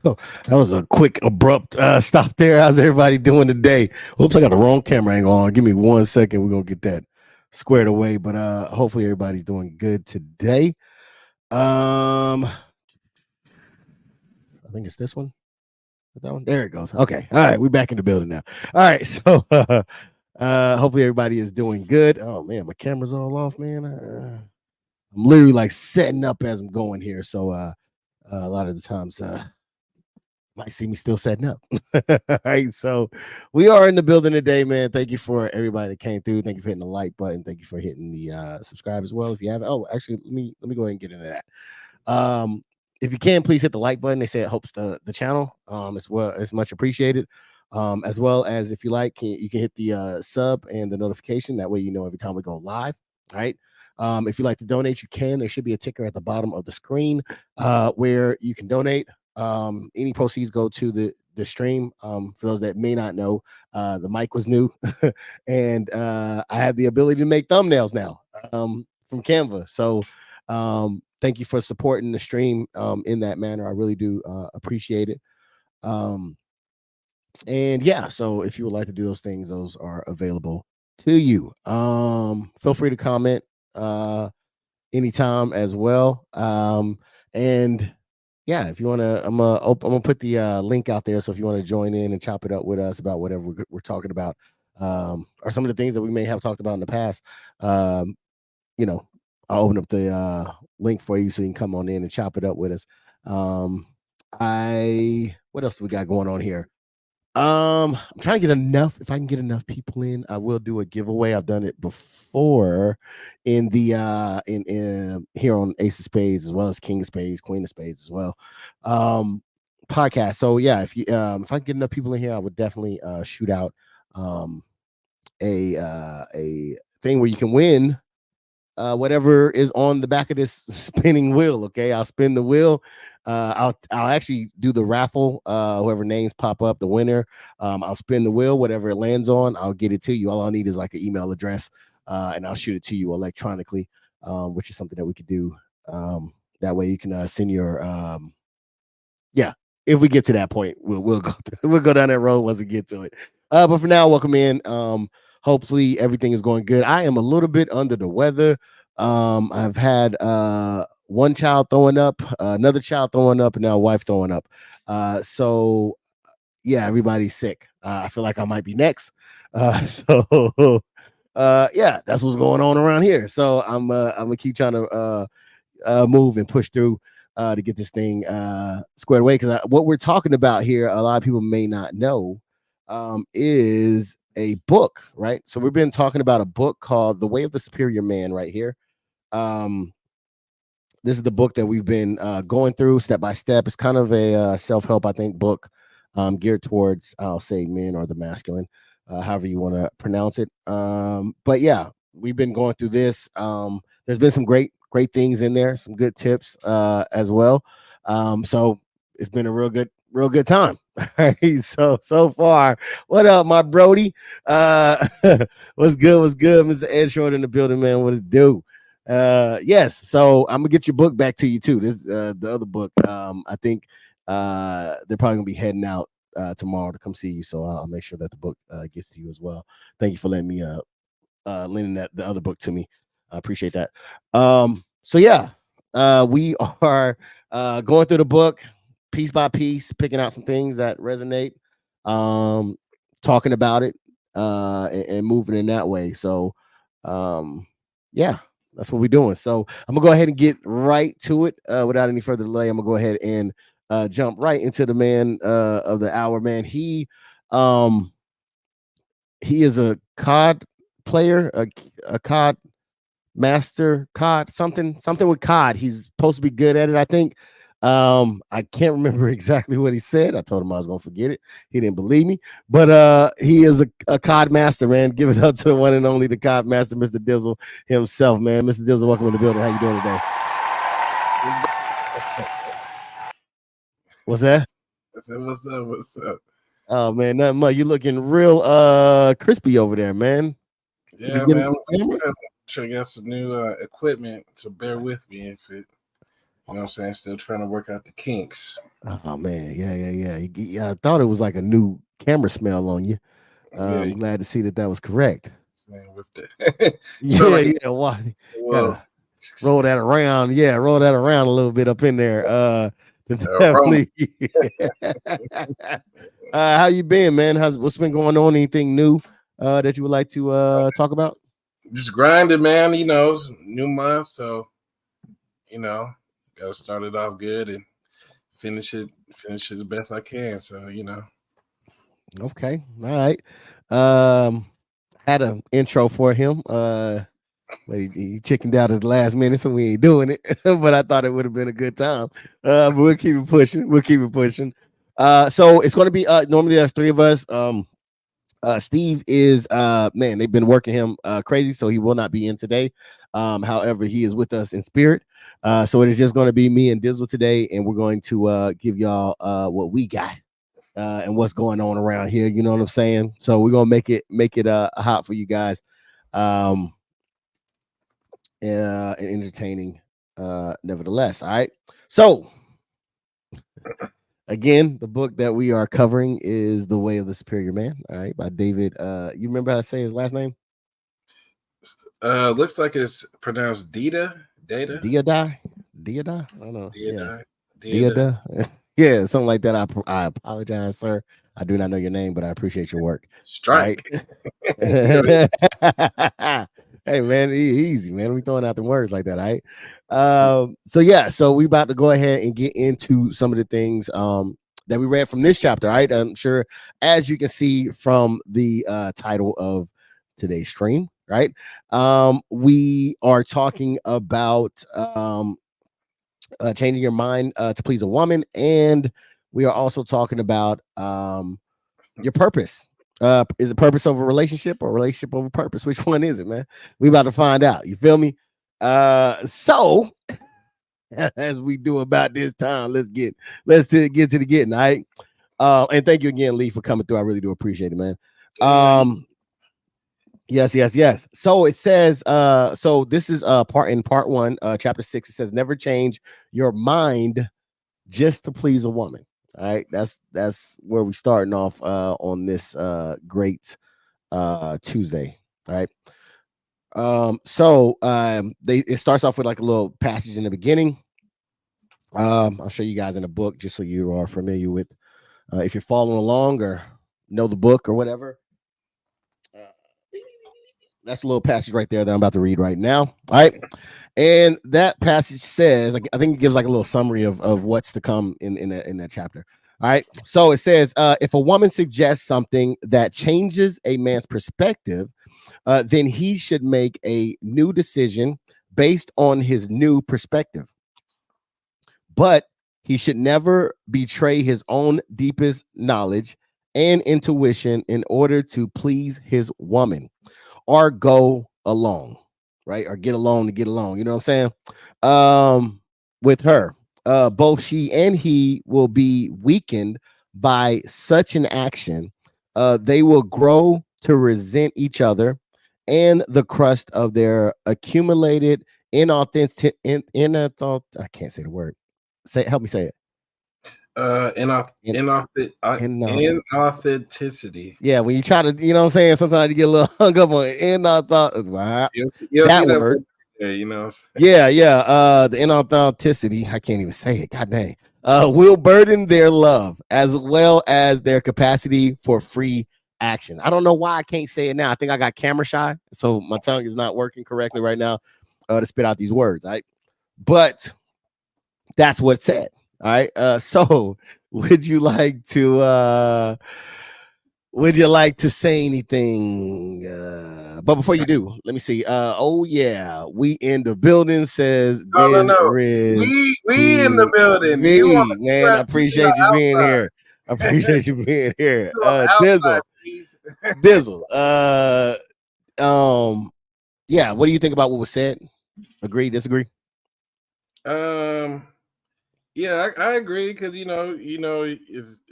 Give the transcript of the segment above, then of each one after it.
That was a quick, abrupt stop there. How's everybody doing today? Oops, I got the wrong camera angle on. Give me 1 second. We're gonna get that squared away. But hopefully everybody's doing good today. I think it's this one. That one. There it goes. Okay. All right, we're back in the building now. All right, so hopefully everybody is doing good. Oh man, my camera's all off, man. I'm literally like setting up as I'm going here. So a lot of the times might see me still setting up. All right, so we are in the building today, man. Thank you for everybody that came through. Thank you for hitting the like button. Thank you for hitting the subscribe as well if you haven't. Oh, actually, let me go ahead and get into that. If you can, please hit the like button. They say it helps the channel as well. It's much appreciated. As well as if you like, you can hit the sub and the notification. That way you know every time we go live. All right. If you like to donate, you can. There should be a ticker at the bottom of the screen where you can donate. Any proceeds go to the stream. For those that may not know, the mic was new and I have the ability to make thumbnails now from Canva. So thank you for supporting the stream in that manner. I really do appreciate it. And yeah, so if you would like to do those things, those are available to you. Feel free to comment anytime as well. And yeah, if you want to, I'm gonna put the link out there. So if you want to join in and chop it up with us about whatever we're talking about, or some of the things that we may have talked about in the past, you know, I'll open up the link for you so you can come on in and chop it up with us. What else do we got going on here? I'm trying to get enough. If I can get enough people in, I will do a giveaway. I've done it before in the in here on Ace of Spades as well as King of Spades, Queen of Spades as well. Podcast. So yeah, if I can get enough people in here, I would definitely shoot out a thing where you can win whatever is on the back of this spinning wheel. Okay, I'll spin the wheel. I'll actually do the raffle. Whoever names pop up, the winner. I'll spin the wheel. Whatever it lands on, I'll get it to you. All I need is like an email address, and I'll shoot it to you electronically, which is something that we could do. That way you can send your yeah. If we get to that point, we'll go down that road once we get to it. But for now, welcome in. Hopefully everything is going good. I am a little bit under the weather. I've had one child throwing up, another child throwing up, and now a wife throwing up. So yeah, everybody's sick. I feel like I might be next. So yeah, that's what's going on around here. So I'm gonna keep trying to move and push through to get this thing squared away. Because what we're talking about here, a lot of people may not know, is a book, right? So we've been talking about a book called The Way of the Superior Man right here. This is the book that we've been going through step by step. It's kind of a self-help, I think, book geared towards, I'll say, men or the masculine, however you want to pronounce it. But yeah, we've been going through this. There's been some great things in there, some good tips as well. So it's been a real good time. So far, what up, my Brody? What's good, Mr. Ed Short in the building, man? What it do? Yes, so I'm gonna get your book back to you too. This the other book. I think they're probably gonna be heading out tomorrow to come see you, so I'll make sure that the book gets to you as well. Thank you for letting me lending the other book to me. I appreciate that. So yeah, we are going through the book piece by piece, picking out some things that resonate, talking about it, and moving in that way. So yeah, that's what we're doing. So I'm gonna go ahead and get right to it without any further delay. I'm gonna go ahead and jump right into the man of the hour, man. He is a COD player, a COD master, COD something with COD. He's supposed to be good at it, I think. I can't remember exactly what he said. I told him I was gonna forget it. He didn't believe me, but he is a COD master, man. Give it up to the one and only the COD master, Mr. DIZZEL himself, man. Mr. DIZZEL, welcome to the building. How you doing today? What's that? What's up? Oh man, nothing much. You looking real crispy over there, man. Yeah, man. I'm trying to get some new equipment, so bear with me if it You know what I'm saying? Still trying to work out the kinks. Oh man, yeah. I thought it was like a new camera smell on you. Yeah, I'm glad to see that was correct. man, with the smell Yeah, like yeah. Why well, gotta roll that around? Yeah, roll that around a little bit up in there. aroma. Definitely. How you been, man? What's been going on? Anything new that you would like to talk about? Just grinding, man. You know, it's a new month, so you know, gotta start it off good and finish it the best I can. So you know, Okay, all right. Um, had an intro for him. But he chickened out at the last minute, so we ain't doing it. But I thought it would have been a good time. But we'll keep it pushing. We'll keep it pushing. So it's going to be normally there's three of us. Steve is man, they've been working him crazy, so he will not be in today. However, he is with us in spirit. So it is just going to be me and Dizzle today, and we're going to give y'all what we got and what's going on around here. You know what I'm saying? So we're gonna make it hot for you guys. And entertaining nevertheless. All right. So again, the book that we are covering is The Way of the Superior Man, all right, by David. You remember how to say his last name? looks like it's pronounced Data, Diada. I don't know. Yeah. Diada. Diada. Yeah, something like that. I apologize, sir. I do not know your name, but I appreciate your work. All right. Strike. Go ahead. Hey man, easy man. We throwing out the words like that, all right? So yeah, so we about to go ahead and get into some of the things that we read from this chapter. All right, I'm sure as you can see from the title of today's stream, right? We are talking about changing your mind to please a woman, and we are also talking about your purpose. Is it purpose over relationship or relationship over purpose? Which one is it, man? We about to find out. You feel me? So as we do about this time, let's get to the getting. All right. And thank you again, Lee, for coming through. I really do appreciate it, man. Yes. So it says, so this is part one, chapter 6. It says, never change your mind just to please a woman. All right, that's where we starting off on this great Tuesday. All right. It starts off with like a little passage in the beginning. I'll show you guys in the book just so you are familiar with if you're following along or know the book or whatever. That's a little passage right there that I'm about to read right now. All right. And that passage says, I think it gives like a little summary of what's to come in that chapter. All right. So it says, if a woman suggests something that changes a man's perspective, then he should make a new decision based on his new perspective. But he should never betray his own deepest knowledge and intuition in order to please his woman or go along, right? Or get along to get along. You know what I'm saying? With her, both she and he will be weakened by such an action. They will grow to resent each other and the crust of their accumulated inauthentic. I can't say the word. Help me say it. Inauthenticity. Yeah, when you try to, you know what I'm saying, sometimes you get a little hung up on inauthentic. You'll That see that word. there, you know. Yeah. The inauthenticity, I can't even say it. God dang. Will burden their love as well as their capacity for free action. I don't know why I can't say it now. I think I got camera shy, so my tongue is not working correctly right now to spit out these words. Right, but that's what's said. All right. So would you like to say anything? But before you do, let me see. Oh yeah, we in the building, says Diz No. Riz We in the building. You want TV. Man, I appreciate you being outside. here. I appreciate you being here. Outside, Dizzle. Steve. Dizzle. Yeah, what do you think about what was said? Agree, disagree? Yeah, I agree because it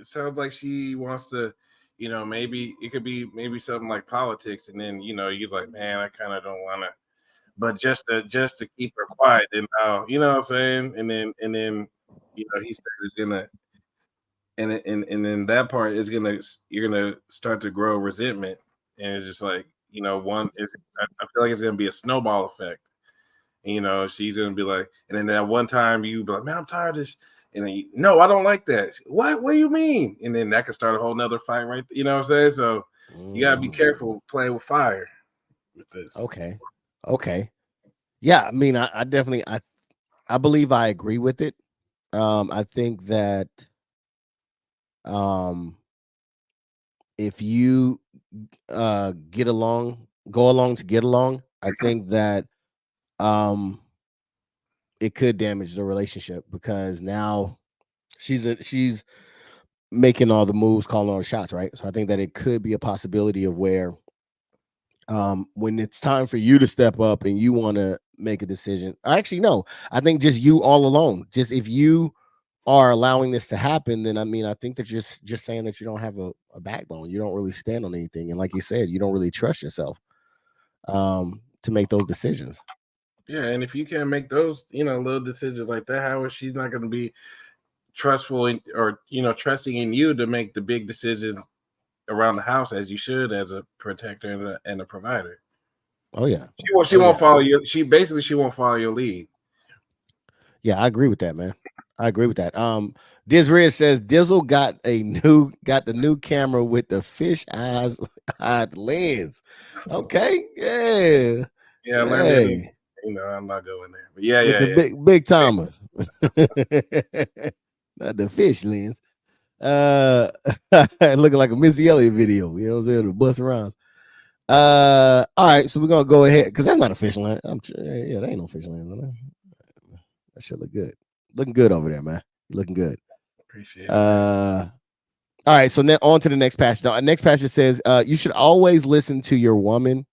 sounds like she wants to, maybe it could be maybe something like politics, and then you're like, man, I kind of don't want to but just to keep her quiet. And now, you know what I'm saying? And then, he said it's gonna, and then that part is gonna, you're gonna start to grow resentment, and it's just like, one is, I feel like it's gonna be a snowball effect. She's gonna be like, and then that one time you be like, man, I'm tired of this. And then no, I don't like that. What do you mean? And then that could start a whole nother fight, right? You know what I'm saying? So you gotta be careful playing with fire with this. Okay. Yeah, I mean, I definitely, I believe I agree with it. I think that um if you go along to get along, I think that um it could damage the relationship, because now she's making all the moves, calling all the shots, right? So I think that it could be a possibility of where when it's time for you to step up and you want to make a decision. Actually, no, I think just you all alone. Just if you are allowing this to happen, then I mean, I think that just saying that you don't have a backbone, you don't really stand on anything, and like you said, you don't really trust yourself to make those decisions. Yeah, and if you can't make those, little decisions like that, how is she not going to be trustful or trusting in you to make the big decisions around the house as you should, as a protector and a provider? Oh yeah, She won't follow you. She won't follow your lead. Yeah, I agree with that, man. I agree with that. Diz says Dizzle got the new camera with the fish eyes lens. Okay, yeah. Yeah, I learned it. I'm not going there, but yeah, With yeah, the yeah. big timers. Not the fish lens. Looking like a Missy Elliott video. You know what I'm saying? The bust around. All right, so we're gonna go ahead, because that's not a fish line. Yeah, that ain't no fish line. That shit look good. Looking good over there, man. You're looking good. Appreciate it. All right, so now on to the next passage. Now, next passage says, you should always listen to your woman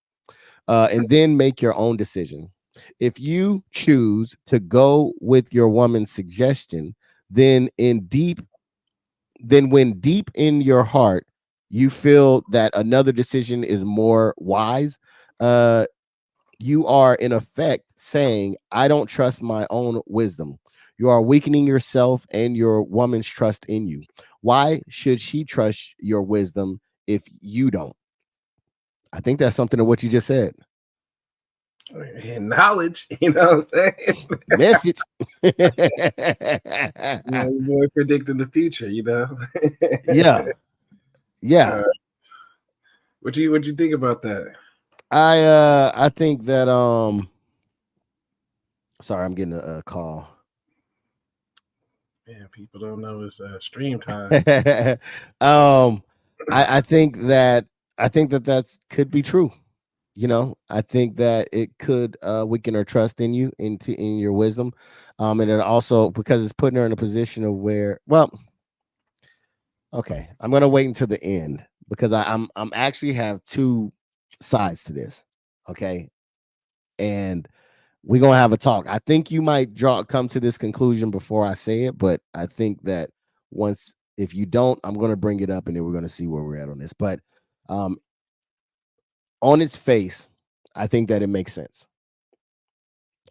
and then make your own decision. If you choose to go with your woman's suggestion, then when deep in your heart you feel that another decision is more wise, you are in effect saying, I don't trust my own wisdom. You are weakening yourself and your woman's trust in you. Why should she trust your wisdom if you don't? I think that's something of what you just said. And knowledge, you know what I'm saying? Message. Boy predicting the future, Yeah. What you think about that? I think that sorry, I'm getting a call. Yeah, people don't know it's stream time. I think that that could be true. I think that it could weaken her trust in you, in your wisdom, and it also, because it's putting her in a position of where, well, okay, I'm gonna wait until the end, because I'm actually have two sides to this, okay, and we're gonna have a talk. I think you might come to this conclusion before I say it, but I think that if you don't, I'm gonna bring it up, and then we're gonna see where we're at on this. But um, on its face, I think that it makes sense.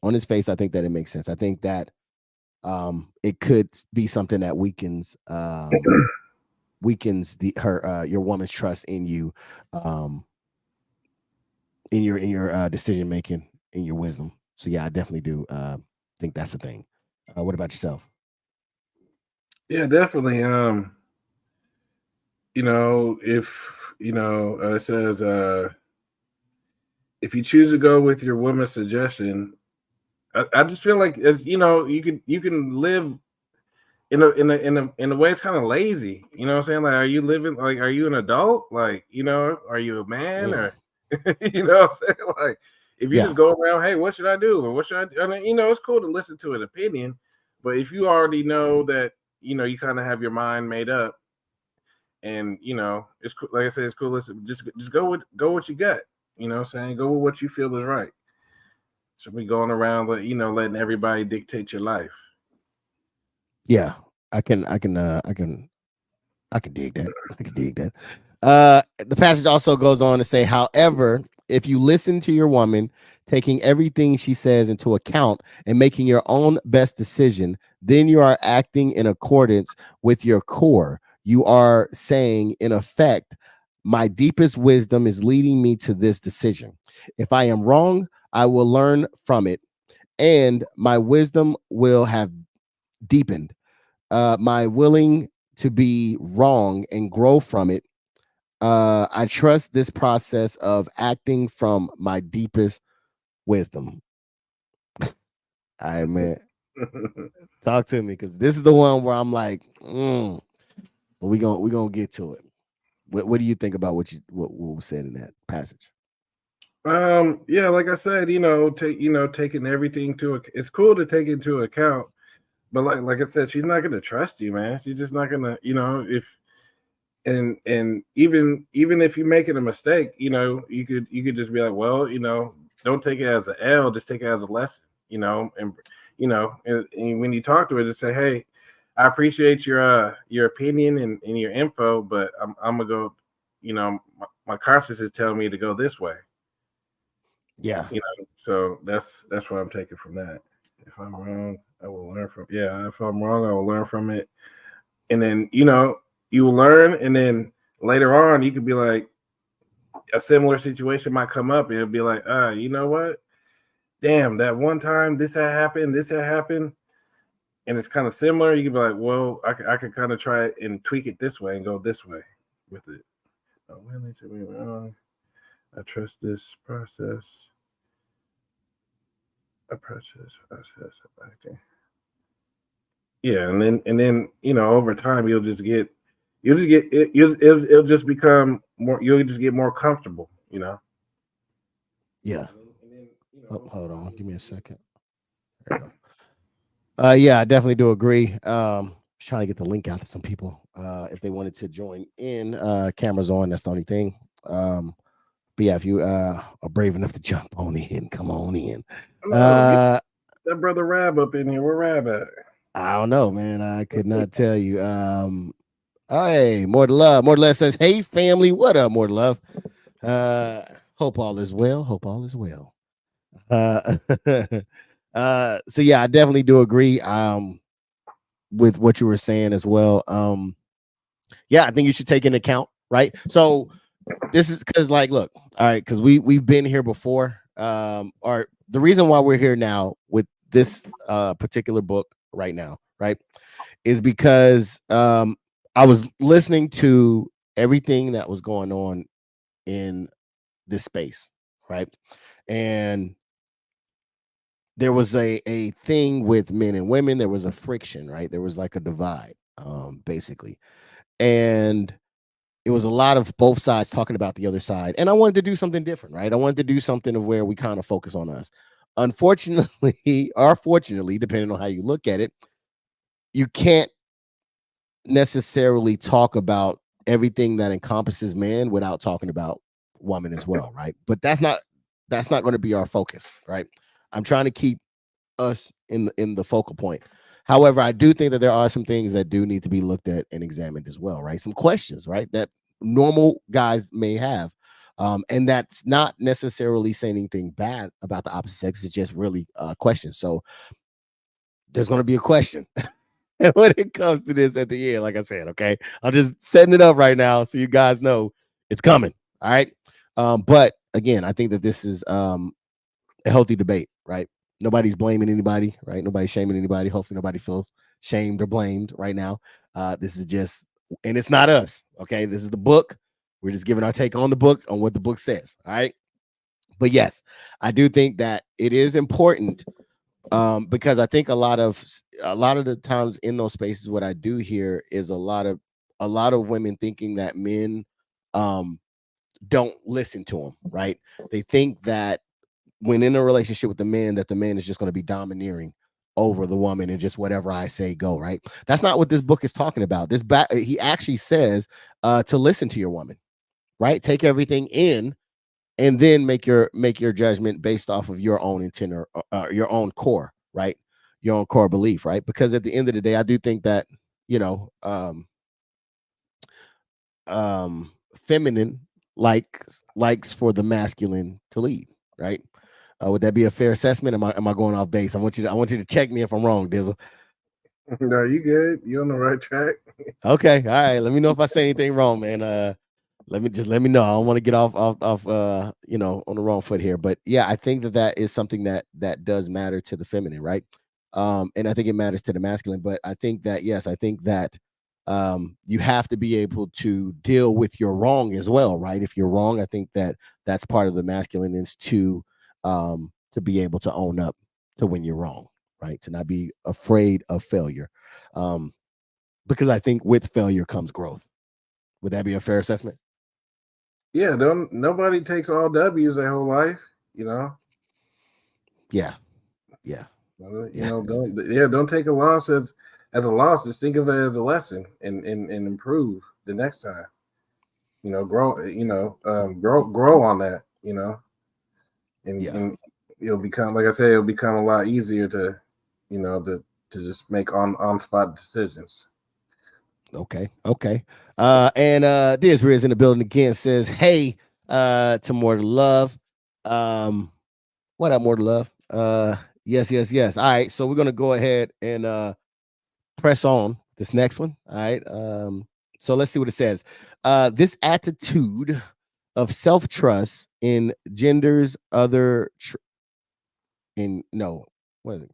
On its face, I think that it makes sense. I think that it could be something that weakens your woman's trust in you, in your decision making, in your wisdom. So yeah, I definitely do think that's the thing. What about yourself? Yeah, definitely. If it says, if you choose to go with your woman's suggestion, I just feel like, as you can live in a way it's kind of lazy. You know what I'm saying? Like, are you living, like, are you an adult? Like, are you a man, or you know what I'm saying? Like, if you just go around, hey, what should I do? Or what should I do? I mean, it's cool to listen to an opinion, but if you already know that, you kind of have your mind made up, and it's cool, like I said, it's cool. Listen, just go what you got. You know what I'm saying? Go with what you feel is right. So we going around, letting everybody dictate your life. Yeah, I can dig that. I can dig that. The passage also goes on to say, however, if you listen to your woman, taking everything she says into account and making your own best decision, then you are acting in accordance with your core. You are saying, in effect, my deepest wisdom is leading me to this decision. If I am wrong, I will learn from it, and my wisdom will have deepened. My willing to be wrong and grow from it. I trust this process of acting from my deepest wisdom. All right, man. Talk to me, because this is the one where I'm like, but we gonna get to it. What do you think about what was said in that passage? Yeah, like I said, taking everything it's cool to take into account, but like I said, she's not gonna trust you, man. She's just not gonna, if and even if you're making a mistake, you could just be like, well, don't take it as an L, just take it as a lesson, and when you talk to her, just say, hey, I appreciate your opinion and your info, but I'm gonna go, my conscience is telling me to go this way. Yeah. So that's what I'm taking from that. If I'm wrong, I will learn from. Yeah, if I'm wrong, I will learn from it. And then you will learn, and then later on, you could be like, a similar situation might come up, and it'll be like, you know what? Damn, that one time this had happened, and it's kind of similar. You could be like, well, I could kind of try it and tweak it this way and go this way with it. Oh, willing to be wrong. I trust this process. Approach this process of acting. Yeah, and then over time it'll just become more. You'll just get more comfortable. Yeah. And then Hold on, give me a second. There you go. Yeah, I definitely do agree. Trying to get the link out to some people if they wanted to join in. Cameras on, that's the only thing. But yeah, if you are brave enough to jump on in, come on in. no, get that brother Rab up in here. Where Rab at? I don't know, man. I could not tell you. Hey, more to love. More to love says, "Hey, family, what up, more to love? Hope all is well. Hope all is well." Uh, so yeah, I definitely do agree. With what you were saying as well. Yeah, I think you should take into account, right? So this is because, like, look, all right, because we've been here before. Or the reason why we're here now with this particular book right now, right, is because I was listening to everything that was going on in this space, right? And there was a thing with men and women. There was a friction, right? There was like a divide, basically. And it was a lot of both sides talking about the other side. And I wanted to do something different, right? I wanted to do something of where we kind of focus on us. Unfortunately, or fortunately, depending on how you look at it, you can't necessarily talk about everything that encompasses man without talking about woman as well, right? But that's not going to be our focus, right? I'm trying to keep us in the focal point. However, I do think that there are some things that do need to be looked at and examined as well, right? Some questions, right, that normal guys may have. And that's not necessarily saying anything bad about the opposite sex. It's just really questions. So there's going to be a question when it comes to this at the end. Like I said, okay, I'm just setting it up right now so you guys know it's coming. All right. But again, I think that this is a healthy debate, right? Nobody's blaming anybody, right? Nobody's shaming anybody. Hopefully, nobody feels shamed or blamed right now. This is just, and it's not us, okay? This is the book. We're just giving our take on the book, on what the book says, all right? But yes, I do think that it is important because I think a lot of the times in those spaces, what I do hear is a lot of women thinking that men um, don't listen to them, right? They think that when in a relationship with the man, that the man is just going to be domineering over the woman and just whatever I say go, right? That's not what this book is talking about. He actually says to listen to your woman, right? Take everything in and then make your judgment based off of your own intent or your own core, right? Your own core belief, right? Because at the end of the day, I do think that, you know, feminine like likes for the masculine to lead, right? Would that be a fair assessment? Am I going off base? I want you to check me if I'm wrong, Dizzle. No, you good. You on the right track. Okay, all right. Let me know if I say anything wrong, man. Let me know. I don't want to get off on the wrong foot here. But yeah, I think that is something that does matter to the feminine, right? And I think it matters to the masculine. But I think that yes, I think that you have to be able to deal with your wrong as well, right? If you're wrong, I think that that's part of the masculine is to be able to own up to when you're wrong, right? To not be afraid of failure, because I think with failure comes growth. Would that be a fair assessment? Yeah, don't nobody takes all W's their whole life, you know. Yeah, yeah, You yeah. know, don't take a loss as a loss. Just think of it as a lesson and improve the next time. You know, grow. You know, grow on that. You know, Yeah. and it'll become, like I said, it'll become a lot easier to, you know, to just make on spot decisions. Okay. Okay. And Diz Riz in the building again says, hey, to more to love. What up, more to love? Yes, yes, yes. All right. So we're gonna go ahead and press on this next one. All right. So let's see what it says. This attitude of self-trust in genders other in no, what is it?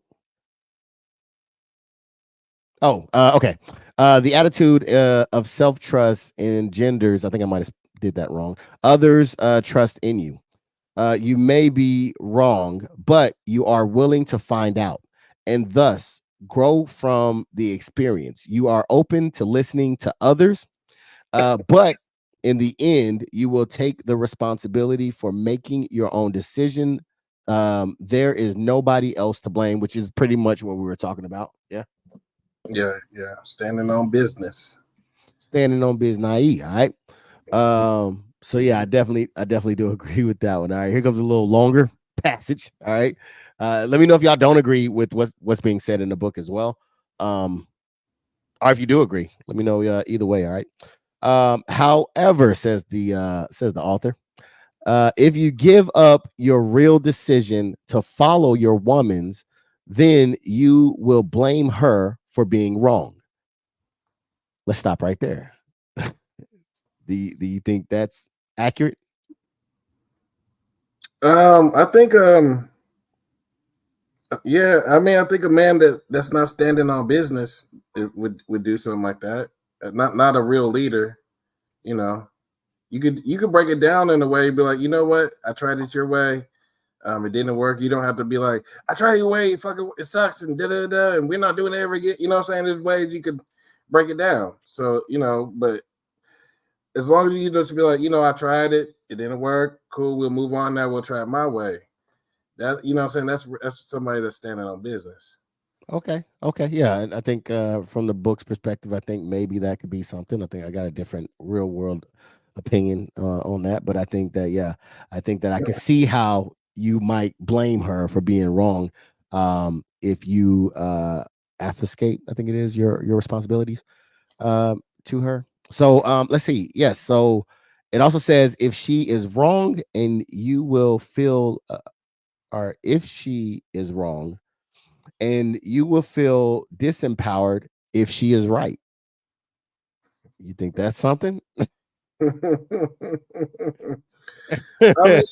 Oh, okay. The attitude of self trust engenders. I think I might have did that wrong. Others trust in you. You may be wrong, but you are willing to find out, and thus grow from the experience. You are open to listening to others, but in the end, you will take the responsibility for making your own decision. There is nobody else to blame, which is pretty much what we were talking about. Yeah. Yeah, yeah. Standing on business. Standing on business. All right. So yeah, I definitely do agree with that one. All right, here comes a little longer passage. All right. Let me know if y'all don't agree with what's being said in the book as well. Or if you do agree, let me know either way. All right. However, says the author, if you give up your real decision to follow your woman's, then you will blame her for being wrong. Let's stop right there. Do you think that's accurate? I think yeah, I mean, I think a man that's not standing on business would do something like that. Not a real leader, you know. You could break it down in a way, be like, you know what, I tried it your way, it didn't work. You don't have to be like, I tried your way, fucking it sucks, and da da da, and we're not doing it ever again. You know what I'm saying? There's ways you could break it down. So you know, but as long as you just be like, you know, I tried it, it didn't work. Cool, we'll move on now. We'll try it my way. That, you know what I'm saying? That's somebody that's standing on business. Okay. Okay. Yeah. And I think from the book's perspective, I think maybe that could be something. I think I got a different real world opinion on that. But I think that, yeah, I think that I can see how you might blame her for being wrong if you obfuscate, I think it is, your responsibilities to her. So let's see. Yes. So it also says if she is wrong and you will feel, or if she is wrong, and you will feel disempowered if she is right. You think that's something? I mean,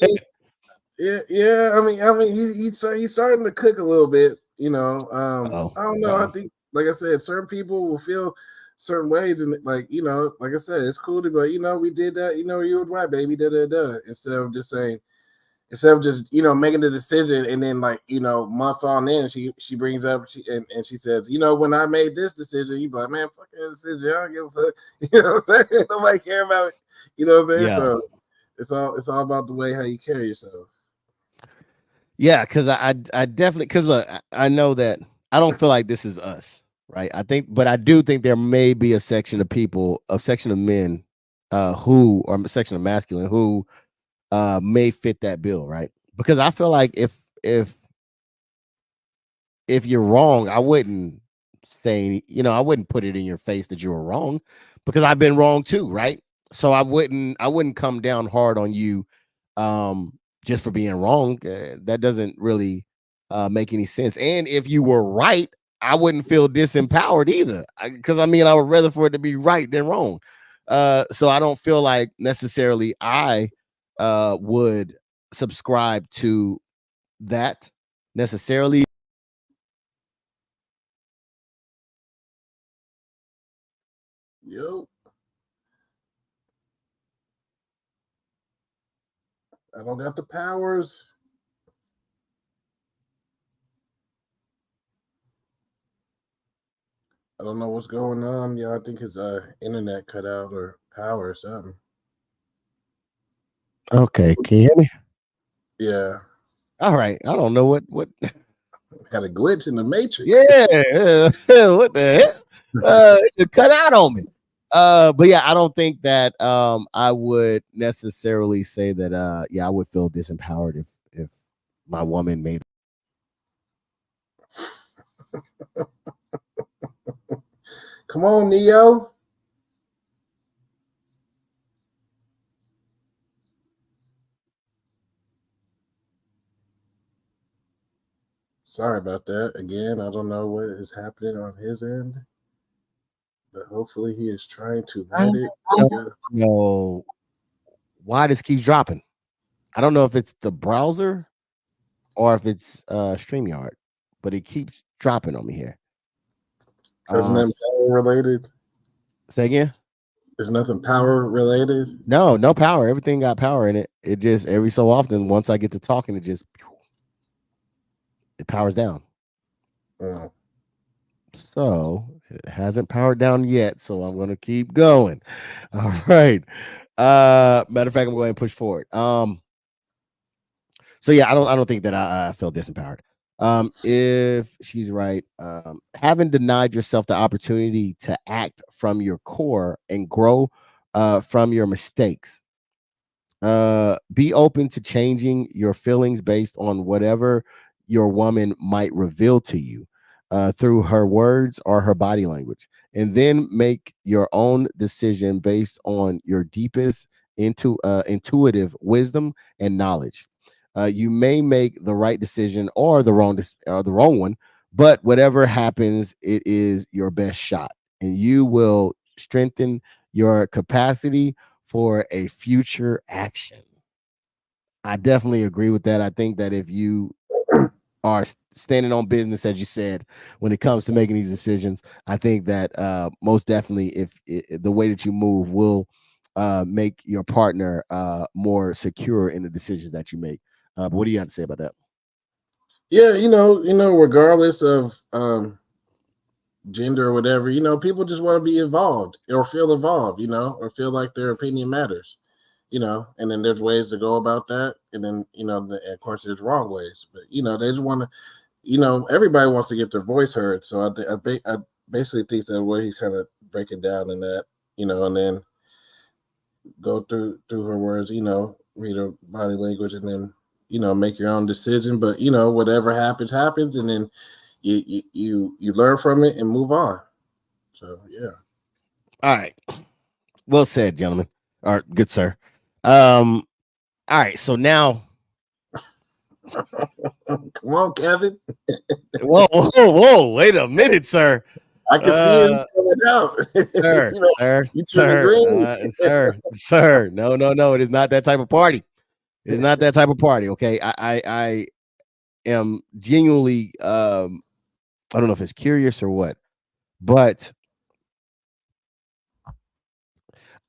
yeah, yeah. I mean, he's starting to cook a little bit. You know, Oh, I don't know. I uh-oh. think, like I said, certain people will feel certain ways, and like, you know, like I said, it's cool to be like, you know, we did that. You know, you were right, baby. Da da da. Instead of just, you know, making the decision, and then, like, you know, months on in, she brings up, and she says, you know, when I made this decision, you be like, man, fuck that decision, I don't give a fuck. You know what I'm saying? Nobody care about it. You know what I'm saying? Yeah. So it's all about the way how you carry yourself. Yeah, because I definitely, because look, I know that I don't feel like this is us, right? I think, but I do think there may be a section of people, a section of men who, or a section of masculine who may fit that bill, right? Because I feel like if you're wrong, I wouldn't say, I wouldn't put it in your face that you were wrong, because I've been wrong too, right? So I wouldn't come down hard on you just for being wrong. That doesn't really make any sense. And if you were right, I wouldn't feel disempowered either. Because I mean, I would rather for it to be right than wrong. So I don't feel like necessarily I would subscribe to that necessarily. Yo, I don't got the powers. I don't know what's going on. Yeah, I think his internet cut out or power or something. Okay, can you hear me? Yeah, All right. I don't know what. had a glitch in the matrix. Yeah, what the hell? It cut out on me. But yeah, I don't think that I would necessarily say that yeah, I would feel disempowered if my woman made. Come on, Neo. Sorry about that. Again, I don't know what is happening on his end, but hopefully he is trying to I write it. don't know why this keeps dropping. I don't know if it's the browser or if it's StreamYard, but it keeps dropping on me here. Isn't that power related? Say again? Is nothing power related? No power. Everything got power in it. It just every so often, once I get to talking, it powers down. Oh. So it hasn't powered down yet. So I'm gonna keep going. All right. Matter of fact, I'm going to push forward. So yeah, I don't think that I feel disempowered. If she's right, having denied yourself the opportunity to act from your core and grow from your mistakes. Be open to changing your feelings based on whatever your woman might reveal to you through her words or her body language, and then make your own decision based on your deepest intuitive wisdom and knowledge. You may make the right decision or the wrong one, but whatever happens, it is your best shot, and you will strengthen your capacity for a future action. I definitely agree with that. I think that if you are standing on business, as you said, when it comes to making these decisions, I think that most definitely, if the way that you move will make your partner more secure in the decisions that you make. But what do you have to say about that? Yeah, regardless of gender or whatever, people just want to be involved or feel involved, or feel like their opinion matters, and then there's ways to go about that. And then, of course, there's wrong ways, but, they just want to, everybody wants to get their voice heard. So I basically think that way he's kind of breaking down in that, and then go through her words, read her body language, and then, make your own decision. But, whatever happens, and then you learn from it and move on. So yeah. All right. Well said, gentlemen. Or good sir. All right. So now Come on, Kevin. whoa, wait a minute, sir. I can see it coming out. Sir, sir. No. It is not that type of party. It is not that type of party. Okay. I am genuinely I don't know if it's curious or what, but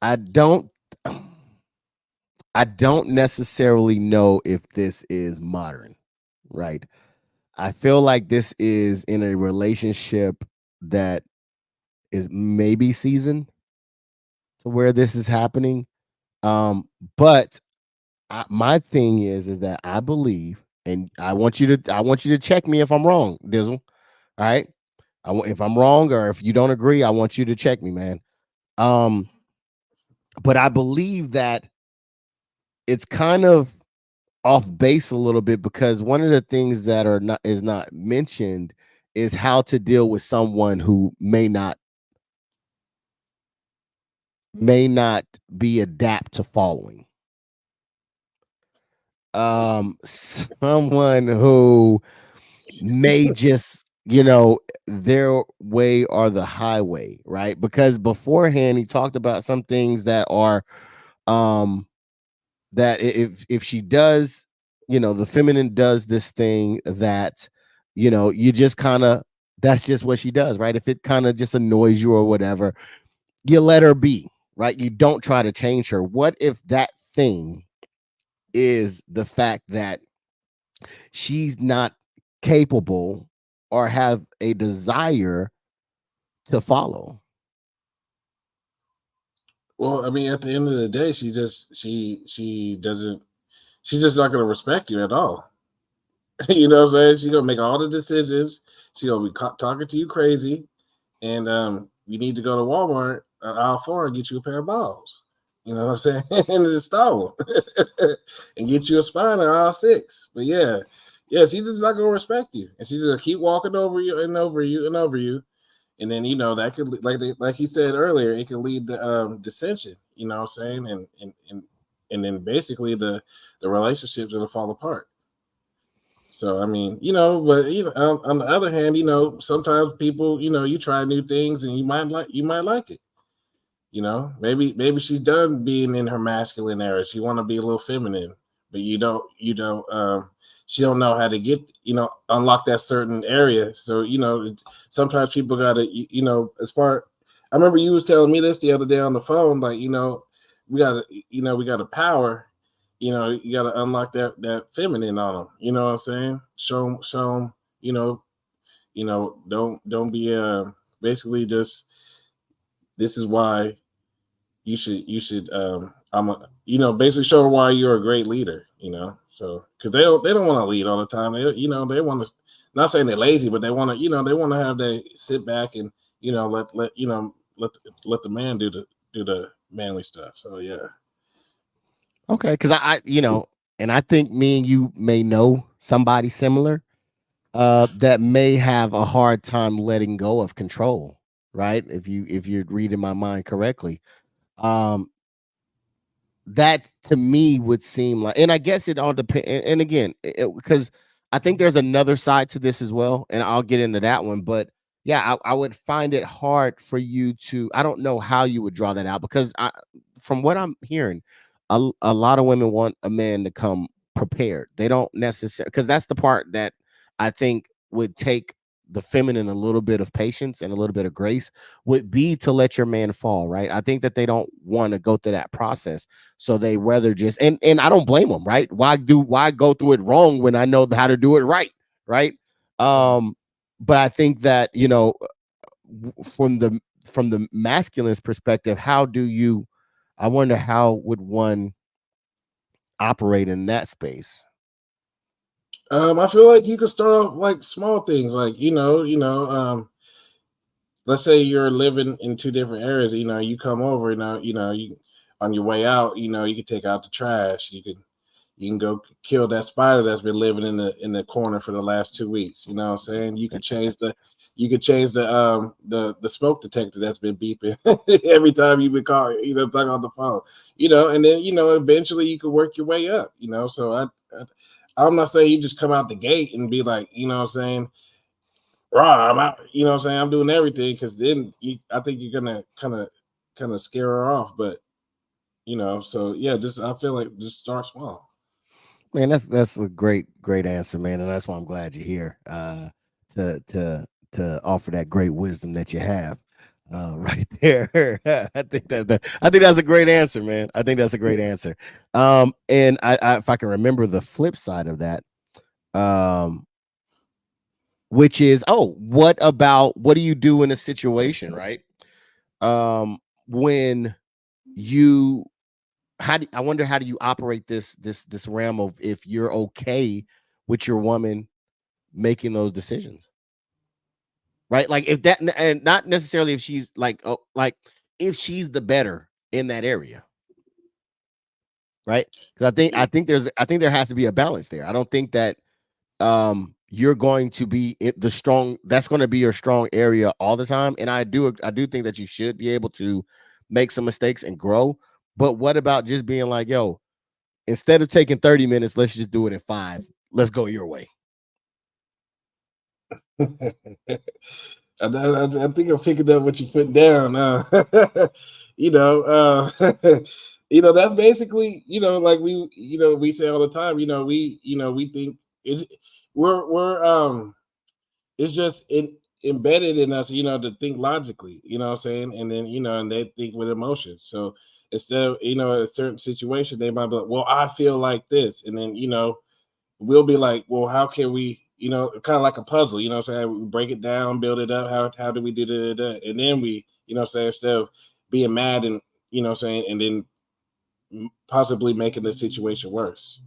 I don't I don't necessarily know if this is modern, right? I feel like this is in a relationship that is maybe seasoned to where this is happening. But my thing is that I believe, and I want you to check me if I'm wrong, Dizzle. All right, if I'm wrong or if you don't agree, I want you to check me, man. Um, but I believe that it's kind of off base a little bit because one of the things that are not is not mentioned is how to deal with someone who may not be adapt to following. Someone who may just, their way or the highway, right? Because beforehand he talked about some things that are um that if she does, the feminine does this thing that, you just kind of, that's just what she does, right? If it kind of just annoys you or whatever, you let her be, right? You don't try to change her. What if that thing is the fact that she's not capable or have a desire to follow? Well, I mean, at the end of the day, she doesn't, she's just not going to respect you at all. You know what I'm saying? She's gonna make all the decisions. She's gonna be talking to you crazy, and you need to go to Walmart aisle four and get you a pair of balls. You know what I'm saying? And the store and get you a spine in aisle six. But yeah, yeah, she's just not gonna respect you, and she's gonna keep walking over you and over you and over you, and then that could like he said earlier, it can lead to dissension. You know what I'm saying? And then basically the relationship's gonna fall apart. So I mean, but on the other hand, sometimes people, you try new things and you might like it. Maybe she's done being in her masculine era. She want to be a little feminine, but she don't know how to get, unlock that certain area. So sometimes people gotta, as part. I remember you was telling me this the other day on the phone, like we got to power. You got to unlock that feminine on them. You know what I'm saying? Show them. You know, don't be basically just, this is why you should I'm a, basically show her why you're a great leader. So because they don't want to lead all the time. They want to, not saying they're lazy, but they want to, they want to have, they sit back and let the man do the manly stuff. So yeah. Okay, because and I think me and you may know somebody similar that may have a hard time letting go of control, right? If you're reading my mind correctly. Um, that to me would seem like, and I guess it all depends. And again, because I think there's another side to this as well, and I'll get into that one. But yeah, I would find it hard for you to. I don't know how you would draw that out because from what I'm hearing, a lot of women want a man to come prepared. They don't necessarily, because that's the part that I think would take the feminine a little bit of patience and a little bit of grace, would be to let your man fall, right? I think that they don't want to go through that process, so they rather just, and I don't blame them, right? Why go through it wrong when I know how to do it right, right? Right. But I think that, from the masculine's perspective, how do you, I wonder how would one operate in that space? I feel like you could start off like small things, like let's say you're living in two different areas. You come over. You on your way out. You can take out the trash. You can go kill that spider that's been living in the corner for the last 2 weeks. You know what I'm saying? You could change the smoke detector that's been beeping every time you've been calling, talking on the phone. And then eventually you could work your way up. So I'm not saying you just come out the gate and be like, what I'm saying, raw, I'm out, what I'm saying, I'm doing everything, because then I think you're gonna kind of scare her off. But so yeah, just I feel like just start small. Man, that's a great answer, man, and that's why I'm glad you're here to offer that great wisdom that you have right there. I think that's a great answer, man. I think that's a great answer. And if I can remember the flip side of that, um, which is, what do you do in a situation, right? When you I wonder, how do you operate this realm of, if you're okay with your woman making those decisions, right? Like, if that, and not necessarily if she's like, like if she's the better in that area, right? Because I think there has to be a balance there. I don't think that you're going to be the strong, that's going to be your strong area all the time, and I do think that you should be able to make some mistakes and grow. But what about just being like, yo, instead of taking 30 minutes, let's just do it in 5. Let's go your way. I think I'm picking up what you put down. You know, that's basically, like we say all the time, we think we're it's just embedded in us, to think logically, what I'm saying? And then, and they think with emotions. So instead of, a certain situation, they might be like, well, I feel like this. And then, we'll be like, well, how can we, kind of like a puzzle, what I'm saying? We break it down, build it up. How do we do that? And then we, what I'm saying, instead of being mad and, what I'm saying, and then possibly making the situation worse.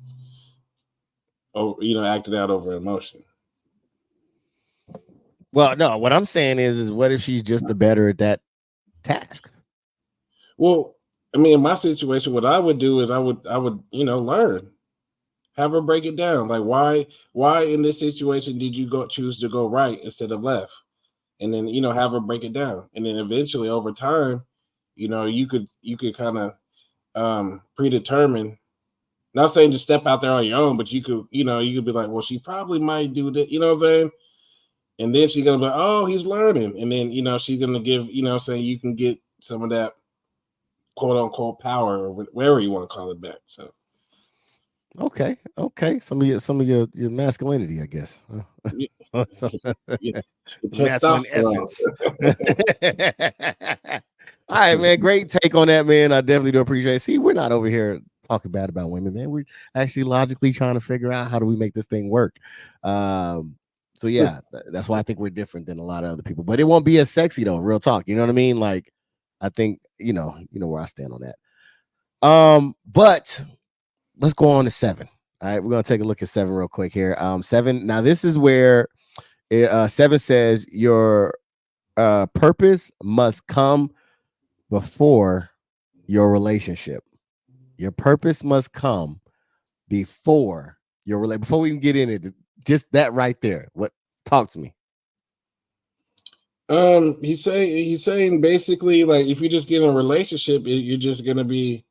Or, acting out over emotion. Well, no, what I'm saying is what if she's just the better at that task? Well, I mean, in my situation, what I would do is I would, learn. Have her break it down. Like, why in this situation did you choose to go right instead of left? And then, have her break it down. And then eventually over time, you could kind of predetermine, not saying just step out there on your own, but you could be like, well, she probably might do that, you know what I'm saying? And then she's gonna be like, oh, he's learning. And then, she's gonna give, saying you can get some of that quote unquote power or whatever you want to call it back. So okay. Some of your masculinity, I guess. Masculine essence. All right, man. Great take on that, man. I definitely do appreciate it. See, we're not over here talking bad about women, man. We're actually logically trying to figure out how do we make this thing work. So yeah, that's why I think we're different than a lot of other people. But it won't be as sexy though, real talk. You know what I mean? Like, I think you know where I stand on that. But let's go on to 7. All right, we're gonna take a look at 7 real quick here. 7. Now, this is where 7 says your purpose must come before your relationship. Your purpose must come before your relationship. Before we can get in it, just that right there. What? Talk to me. He's saying basically, like, if you just get in a relationship, you're just gonna be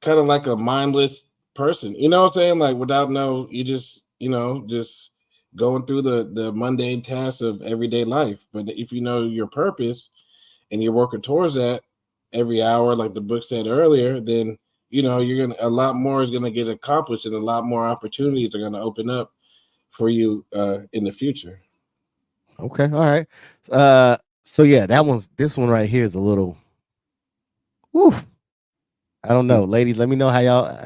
kind of like a mindless person, you know what I'm saying? Like, without you just just going through the mundane tasks of everyday life. But if you know your purpose and you're working towards that every hour, like the book said earlier, then you're gonna, a lot more is gonna get accomplished, and a lot more opportunities are gonna open up for you in the future. Okay, all right. So yeah, this one right here is a little. Whew, I don't know, ladies. Let me know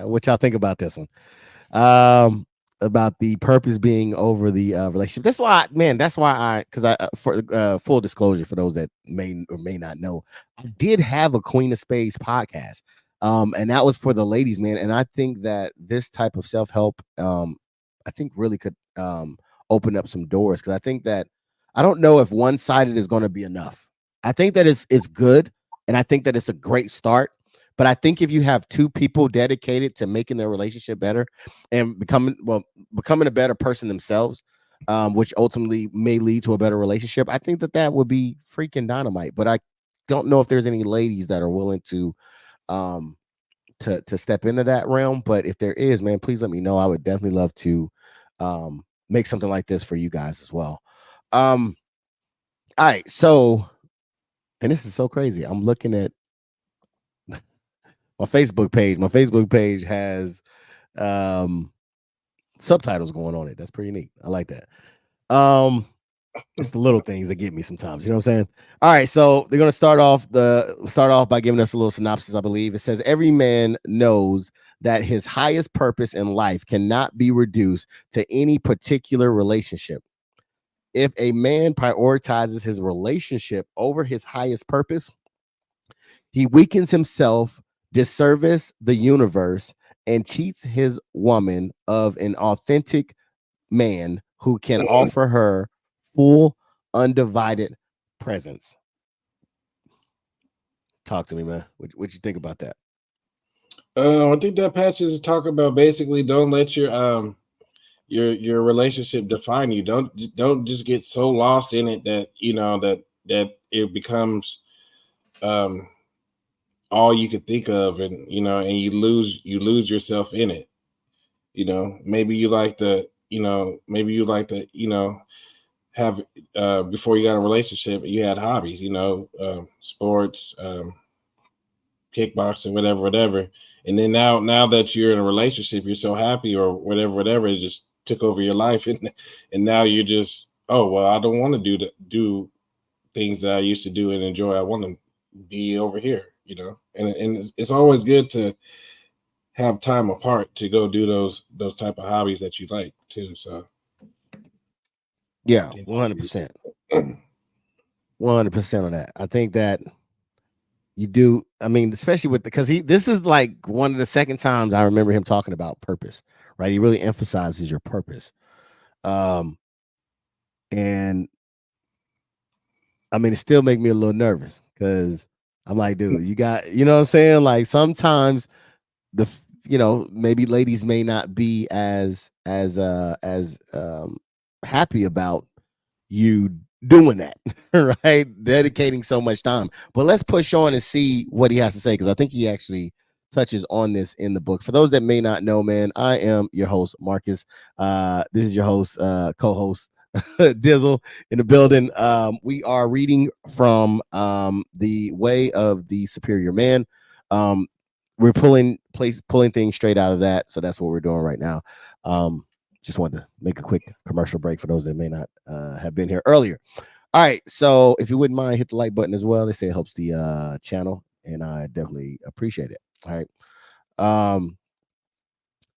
what y'all think about this one. About the purpose being over the relationship. That's why, man. That's why because for full disclosure for those that may or may not know, I did have a Queen of Spades podcast, and that was for the ladies, man. And I think that this type of self help, I think really could open up some doors, because I think that I don't know if one sided is going to be enough. I think that it's good, and I think that it's a great start. But I think if you have 2 people dedicated to making their relationship better and becoming a better person themselves, which ultimately may lead to a better relationship, I think that would be freaking dynamite. But I don't know if there's any ladies that are willing to step into that realm. But if there is, man, please let me know. I would definitely love to make something like this for you guys as well. All right, so, and this is so crazy. I'm looking at my Facebook page. My Facebook page has subtitles going on it. That's pretty neat. I like that. It's the little things that get me sometimes. You know what I'm saying? All right, so they're gonna start off by giving us a little synopsis. I believe it says every man knows that his highest purpose in life cannot be reduced to any particular relationship. If a man prioritizes his relationship over his highest purpose, he weakens himself, disservice the universe, and cheats his woman of an authentic man who can offer her full, undivided presence. Talk to me, man. What you think about that? I think that passage is talking about basically don't let your relationship define you. Don't just get so lost in it that that it becomes um all you could think of, and and you lose yourself in it. Maybe you like to, have, before you got a relationship, you had hobbies, sports, kickboxing, whatever. And then now that you're in a relationship, you're so happy, or whatever, it just took over your life. And now you're just, oh well, I don't want to do things that I used to do and enjoy. I want to be over here, and it's always good to have time apart to go do those type of hobbies that you like too. So Yeah, 100%. 100% on that. I think that you do. I mean, especially with because this is like one of the second times I remember him talking about purpose, right? He really emphasizes your purpose. And I mean, it still make me a little nervous because I'm like, dude, you got, you know what I'm saying? Like sometimes maybe ladies may not be as happy about you doing that, right? Dedicating so much time. But let's push on and see what he has to say, because I think he actually touches on this in the book. For those that may not know, man, I am your host, Marcus. This is your host, co-host, Dizzle in the building. We are reading from The Way of the Superior Man. We're pulling things straight out of that. So that's what we're doing right now. Just wanted to make a quick commercial break for those that may not have been here earlier. All right. So if you wouldn't mind, hit the like button as well. They say it helps the channel, and I definitely appreciate it. All right.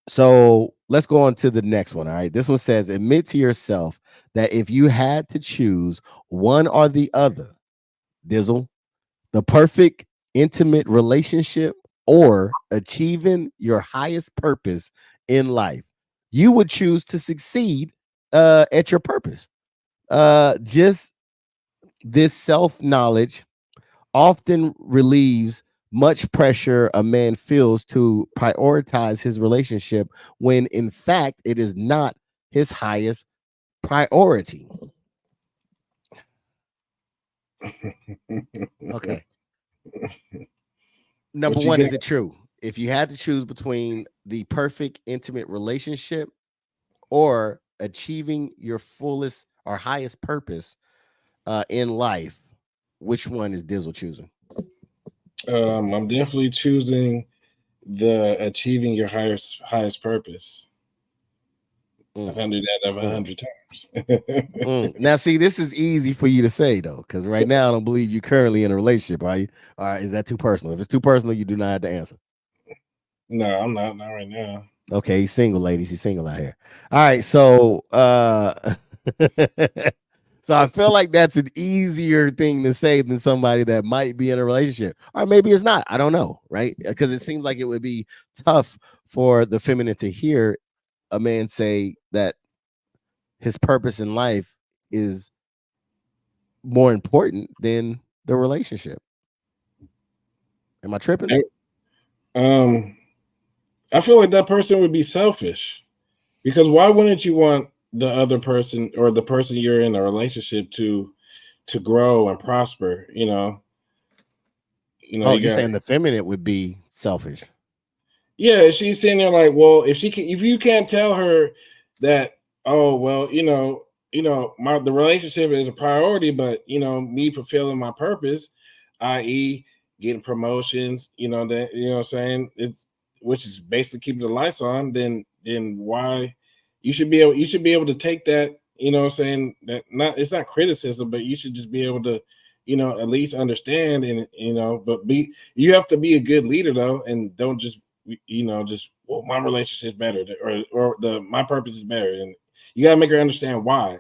So let's go on to the next one. All right. This one says, admit to yourself that if you had to choose one or the other, Dizzle, the perfect intimate relationship or achieving your highest purpose in life, you would choose to succeed at your purpose. Just this self-knowledge often relieves much pressure a man feels to prioritize his relationship when in fact it is not his highest priority. Okay. Number What you one, got? is it true? If you had to choose between the perfect intimate relationship or achieving your fullest or highest purpose in life, which one is Dizzle choosing? I'm definitely choosing the achieving your highest purpose. Mm, I've handled that over mm, 100 times. Now, see, this is easy for you to say though, because right now I don't believe you're currently in a relationship. Are you? All right, is that too personal? If it's too personal, you do not have to answer. No, I'm not right now. Okay, he's single, ladies. He's single out here. All right, so so I feel like that's an easier thing to say than somebody that might be in a relationship. Or maybe it's not. I don't know, right? Because it seems like it would be tough for the feminine to hear a man say that his purpose in life is more important than the relationship. Am I tripping? Um, I feel like that person would be selfish, because why wouldn't you want the other person, or the person you're in a relationship to grow and prosper? Oh, You you're got, saying the feminine would be selfish. yeah. She's sitting there like, well, if you can't tell her that, oh well, the relationship is a priority, but me fulfilling my purpose, i.e., getting promotions, that what I'm saying, it's which is basically keeping the lights on, then why you should be able to take that, what I'm saying, that, not, it's not criticism, but you should just be able to, at least understand, and but you have to be a good leader though, and don't just, just, well, my relationship is better, or the my purpose is better, and you got to make her understand why.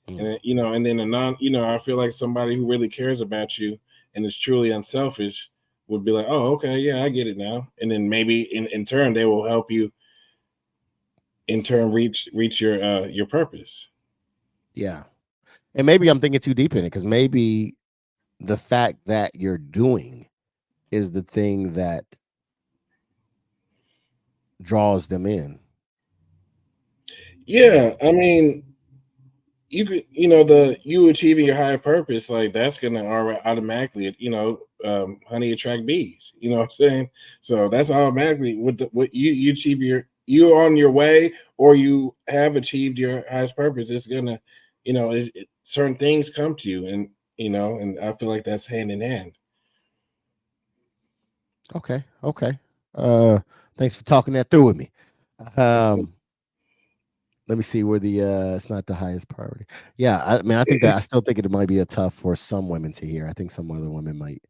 And and then a non, I feel like somebody who really cares about you and is truly unselfish would be like, oh, okay, yeah, I get it now. And then maybe in turn they will help you in turn reach your purpose. Yeah. And maybe I'm thinking too deep in it, because maybe the fact that you're doing is the thing that draws them in. Yeah, I mean, you could, you achieving your higher purpose, like that's gonna automatically, honey attract bees. You know what I'm saying? So that's automatically what you achieve you're on your way, or you have achieved your highest purpose. It's gonna, certain things come to you, and I feel like that's hand in hand. Okay, okay. Thanks for talking that through with me. Um, let me see where the it's not the highest priority. Yeah, I mean, I think that I still think it might be a tough for some women to hear. I think some other women might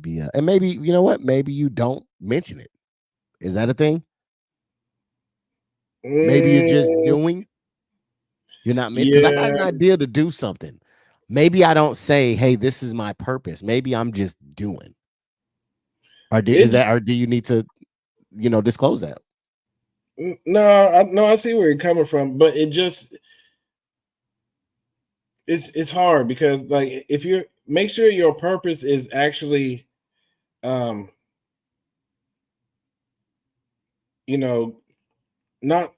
be, and maybe you know what? Maybe you don't mention it. Is that a thing? Maybe you're just Mm, doing. You're not meant because I got yeah, an idea to do something. Maybe I don't say, "Hey, this is my purpose." Maybe I'm just doing. Is it's that, or do you need to, disclose that? no, no. I see where you're coming from, but it's hard because, like, if you make sure your purpose is actually, um you know not,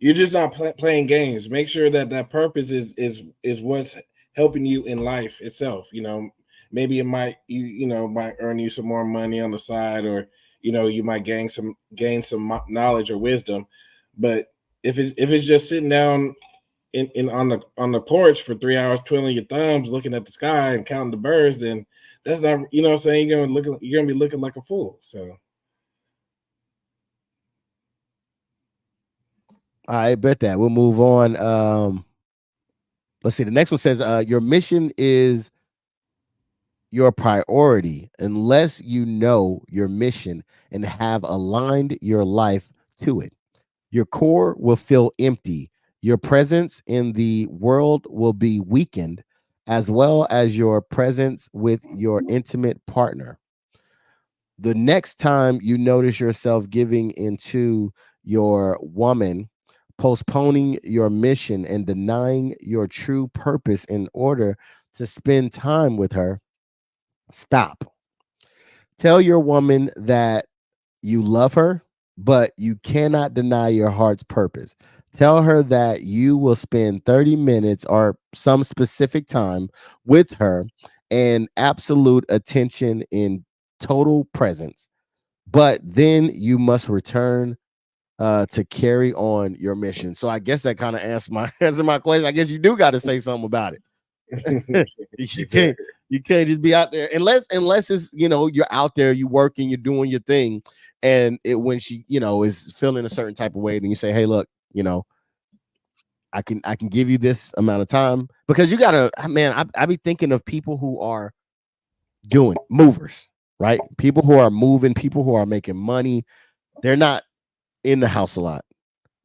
you're just not playing games. Make sure that that purpose is what's helping you in life itself. Maybe it might, might earn you some more money on the side, or you might gain some knowledge or wisdom. But if it's just sitting down in on the porch for 3 hours, twiddling your thumbs, looking at the sky and counting the birds, then that's not, what I'm saying, you're gonna be looking like a fool. So I bet that we'll move on. Let's see. The next one says, "Your mission is your priority unless you know your mission and have aligned your life to it. Your core will feel empty. Your presence in the world will be weakened, as well as your presence with your intimate partner. The next time you notice yourself giving into your woman, postponing your mission, and denying your true purpose in order to spend time with her, stop. Tell your woman that you love her, but you cannot deny your heart's purpose. Tell her that you will spend 30 minutes or some specific time with her and absolute attention in total presence. But then you must return to carry on your mission. So I guess that kind of answer my question. I guess you do got to say something about it. you yeah. can't you can't just be out there unless it's, you're out there, you working, you're doing your thing, and it when she, is feeling a certain type of way, then you say, hey, look, I can give you this amount of time, because you gotta, man, I be thinking of people who are doing movers, right? People who are moving, people who are making money. They're not in the house a lot.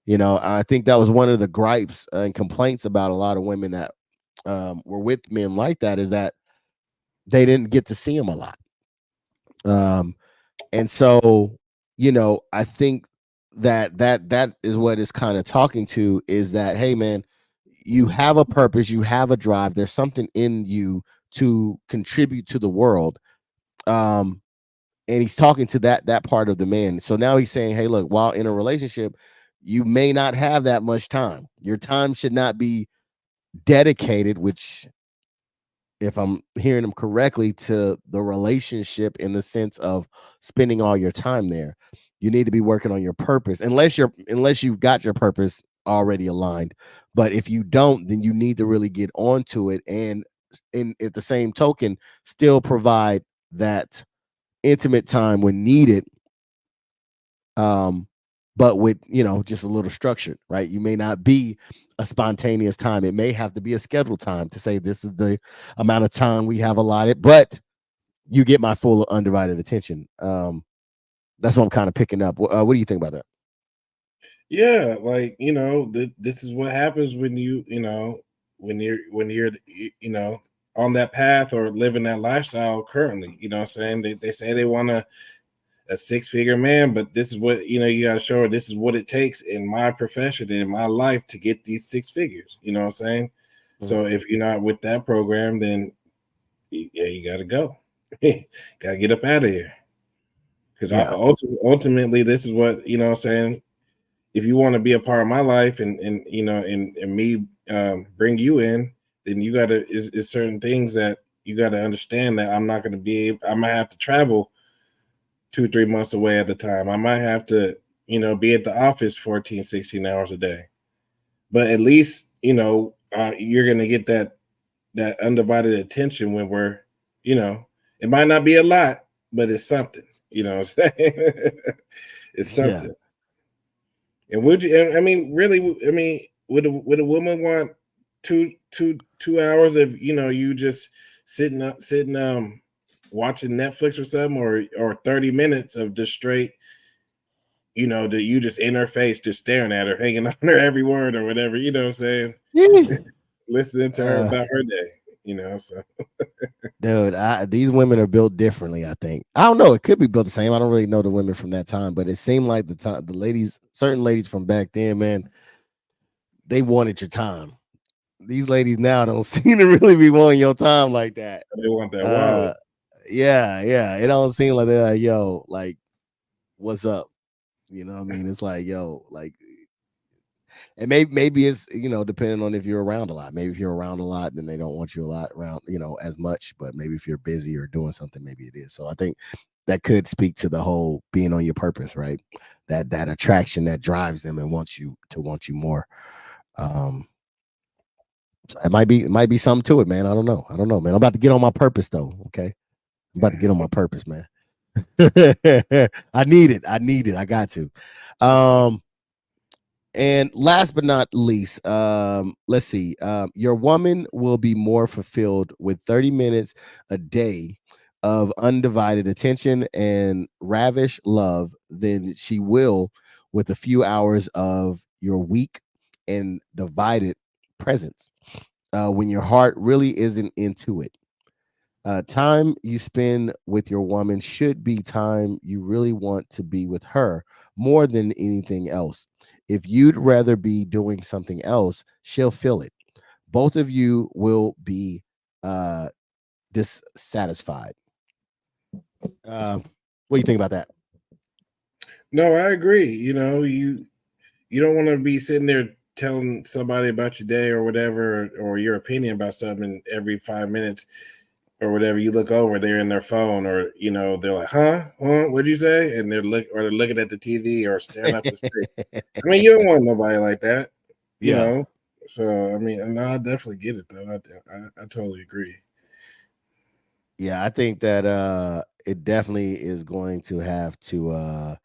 I think that was one of the gripes and complaints about a lot of women that were with men like that, is that they didn't get to see him a lot. Um, and so, I think that is what is kind of talking to, is that, hey, man, you have a purpose, you have a drive, there's something in you to contribute to the world. Um, and he's talking to that part of the man. So now he's saying, hey, look, while in a relationship, you may not have that much time. Your time should not be dedicated, which, if I'm hearing him correctly, to the relationship in the sense of spending all your time there. You need to be working on your purpose, unless you've got your purpose already aligned. But if you don't, then you need to really get onto it, and at the same token, still provide that intimate time when needed, um but with, just a little structured, right? You may not be a spontaneous time. It may have to be a scheduled time to say, this is the amount of time we have allotted, but you get my full undivided attention. That's what I'm kind of picking up. What do you think about that? Yeah, like, this is what happens when when you're on that path or living that lifestyle currently. You know what I'm saying? They say they want a six-figure man, but this is what, you got to show her, this is what it takes in my profession and in my life to get these six figures. You know what I'm saying? Mhm. So if you're not with that program, then yeah, you got to go. Got to get up out of here. Because Yeah. ultimately, this is what, what I'm saying, if you want to be a part of my life, and me bring you in, then you gotta is certain things that you gotta understand that I'm not gonna be able, I might have to travel 2 3 months away at a time. I might have to, be at the office 14 16 hours a day. But at least, you're gonna get that undivided attention when we're, you know, it might not be a lot, but it's something. You know what I'm saying? It's Yeah. something. And would you? I mean, really? I mean, would a woman want two hours of you just sitting watching Netflix or something, or 30 minutes of just straight that you just in her face, just staring at her, hanging on her every word or whatever. You know what I'm saying? Yeah. Listening to her Uh, about her day. So dude, these women are built differently. I think. I don't know. It could be built the same. I don't really know the women from that time, but it seemed like the ladies, certain ladies from back then, man, they wanted your time. These ladies now don't seem to really be wanting your time like that. they want that wallet. Uh, yeah, yeah. It don't seem like they're like, yo, like, what's up? You know what I mean? It's like, yo, like, and maybe it's depending on if you're around a lot. Maybe if you're around a lot, then they don't want you a lot around, as much. But maybe if you're busy or doing something, maybe it is. So I think that could speak to the whole being on your purpose, right? That attraction that drives them and wants you to want you more. Um, so it might be something to it, man. I don't know, man. I'm about to get on my purpose though. Okay, I'm about to get on my purpose, man. I need it. I got to. Um, And last but not least, let's see. Your woman will be more fulfilled with 30 minutes a day of undivided attention and ravish love than she will with a few hours of your weak and divided presence when your heart really isn't into it. Time you spend with your woman should be time you really want to be with her more than anything else. If you'd rather be doing something else, she'll feel it. Both of you will be uh, dissatisfied. What do you think about that? No, I agree. You don't want to be sitting there telling somebody about your day or whatever, or your opinion about something every 5 minutes or whatever. You look over, they're in their phone, or they're like, huh, what'd you say? And they're looking at the TV or staring up in space. I mean, you don't want nobody like that, you Yeah, know. So I mean, no, I definitely get it though. I totally agree. yeah. I think that it definitely is going to have to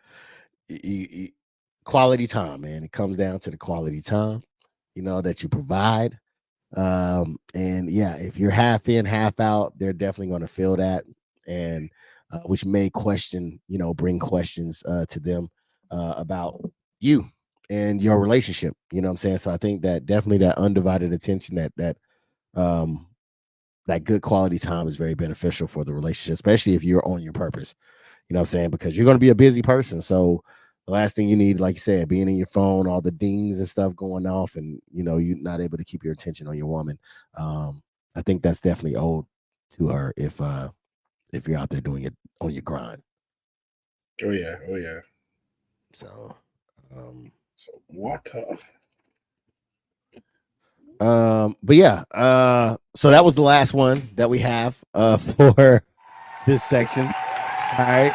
quality time, man. It comes down to the quality time, that you provide. And yeah, if you're half in, half out, they're definitely going to feel that, and which may bring questions to them about you and your relationship. You know what I'm saying? So I think that definitely that undivided attention, um that good quality time is very beneficial for the relationship, especially if you're on your purpose. You know what I'm saying? Because you're going to be a busy person. So the last thing you need, like you said, being in your phone, all the dings and stuff going off, and you're not able to keep your attention on your woman. I think that's definitely owed to her if you're out there doing it on your grind. Oh yeah, oh yeah. So So what? but yeah, so that was the last one that we have for this section. All right.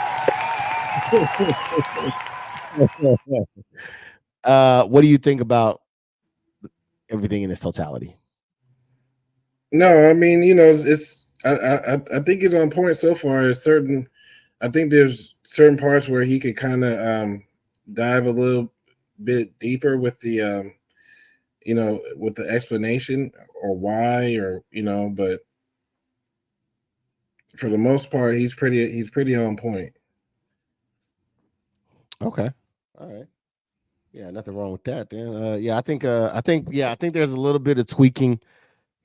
What do you think about everything in its totality? No, I mean, I think it's on point so far. I think there's certain parts where he could kind of dive a little bit deeper with the with the explanation or why, or but for the most part, he's pretty on point. Okay. All right. Yeah, nothing wrong with that. Then, yeah, I think there's a little bit of tweaking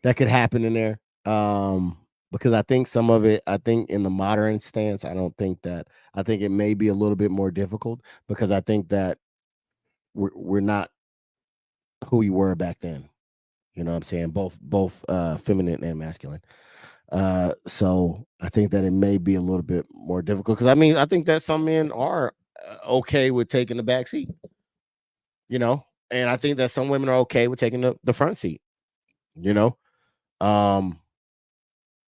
that could happen in there. Because I think some of it, I think in the modern stance, I think it may be a little bit more difficult because I think that we're not who we were back then. You know what I'm saying? Both feminine and masculine. So I think that it may be a little bit more difficult because I think that some men are okay with taking the back seat, and I think that some women are okay with taking the front seat. You know, um,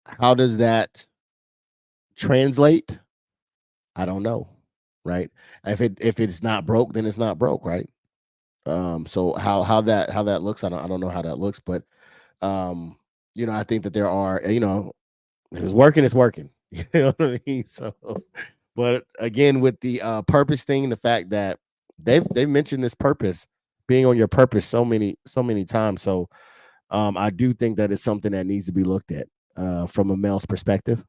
how does that translate? I don't know, right? If it's not broke, then it's not broke, right? So how that looks, I don't know how that looks, but I think that there are, if it's working, it's working. You know what I mean? So, but again, with the purpose thing, the fact that they've mentioned this purpose, being on your purpose so many times. So I do think that it's something that needs to be looked at from a male's perspective,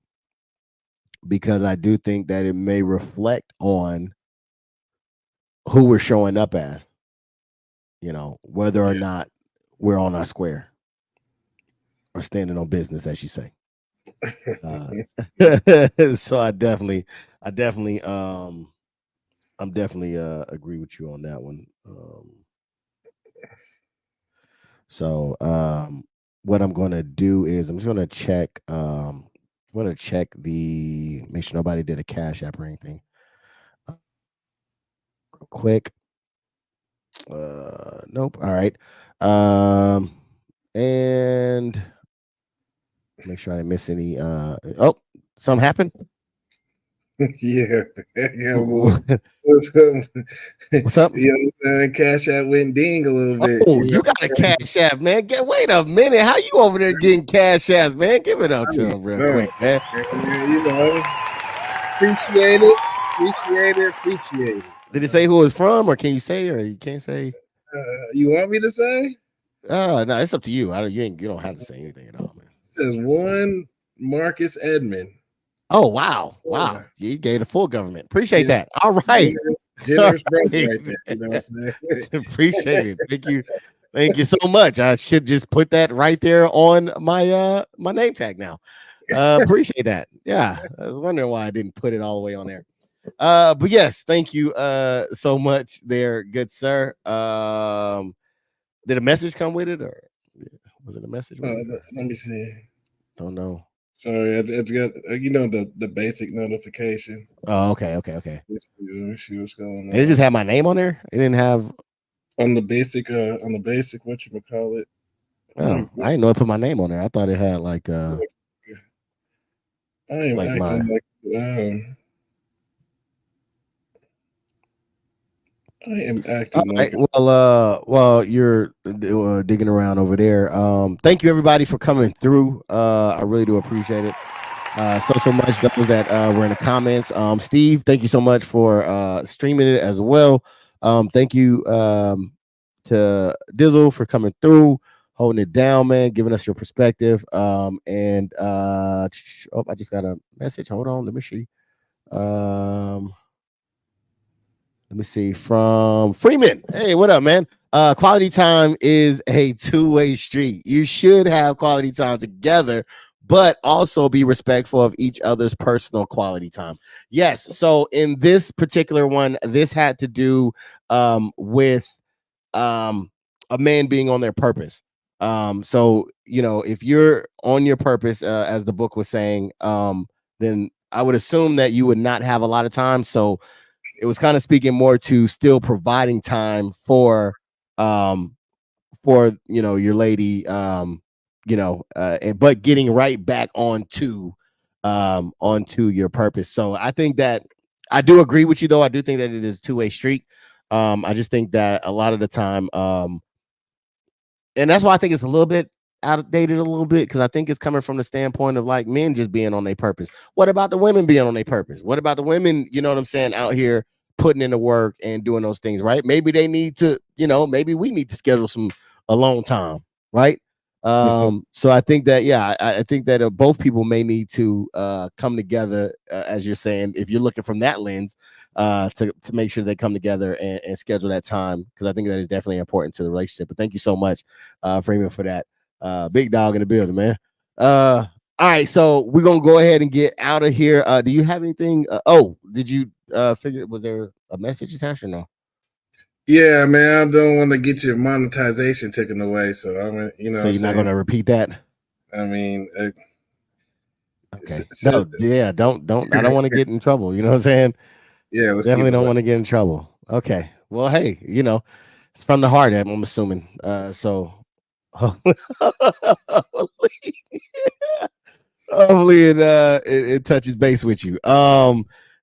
because I do think that it may reflect on who we're showing up as, whether or Yeah. not we're on our square or standing on business, as you say. Uh, so I'm definitely agree with you on that one. So what I'm going to do is I'm just going to check. I'm going to check make sure nobody did a cash app or anything. Real quick. Nope. All right. And make sure I didn't miss any. Oh, something happened. Yeah, yeah, boy. What's up? You understand? Cash App went ding a little bit. Oh, you got a cash app, man. Wait a minute. How you over there getting cash apps, man? Give it up to him real quick, man. You know, appreciate it, appreciate it. Did it say who it's from, or can you say, or you can't say? You want me to say? No, it's up to you. You don't have to say anything at all, man. It says one Marcus Edmond. Oh wow. You gave the full government. Appreciate that. All right. Generous brother right there. You know what I'm saying? Appreciate it. Thank you so much. I should just put that right there on my name tag now. Appreciate that. Yeah. I was wondering why I didn't put it all the way on there. But yes, thank you so much there, good sir. Did a message come with it, or was it a message with it? Let me see. Don't know. Sorry, it's got the basic notification. Oh, okay. Let me see what's going on. It just had my name on there. It didn't have on the basic whatchamacallit. Oh, I didn't know it put my name on there. I thought it had like I am like acting my like I am acting like well, you're digging around over there. Thank you everybody for coming through. I really do appreciate it. So much those that were in the comments. Steve, thank you so much for streaming it as well. Thank you to DIZZEL for coming through, holding it down, man, giving us your perspective. And I just got a message. Hold on, let me see. Let me see, from Freeman. Hey, what up, man? Quality time is a two-way street. You should have quality time together, but also be respectful of each other's personal quality time. Yes. So in this particular one, this had to do with a man being on their purpose. So if you're on your purpose, as the book was saying, then I would assume that you would not have a lot of time. So it was kind of speaking more to still providing time for your lady, but getting right back onto your purpose. So I think that I do agree with you, though. I do think that it is a two-way street. I just think that a lot of the time, and that's why I think it's a little bit outdated a little bit, because I think it's coming from the standpoint of like men just being on their purpose. What about the women being on their purpose? What about the women, you know what I'm saying, out here putting in the work and doing those things, right? Maybe they need to, maybe we need to schedule some alone time, right? So I think that, I think that both people may need to come together, as you're saying, if you're looking from that lens, to make sure they come together and schedule that time, because I think that is definitely important to the relationship. But thank you so much, Freeman, for that. Big dog in the building, man. All right, so we're gonna go ahead and get out of here. Do you have anything? Did you figure? Was there a message attached or no? Yeah, man, I don't want to get your monetization taken away, so I mean, So you're not gonna repeat that? I mean, okay. No, yeah, don't. I don't want to get in trouble. You know what I'm saying? Yeah, definitely don't want to get in trouble. Okay. Well, hey, it's from the heart, I'm assuming. So Hopefully it touches base with you.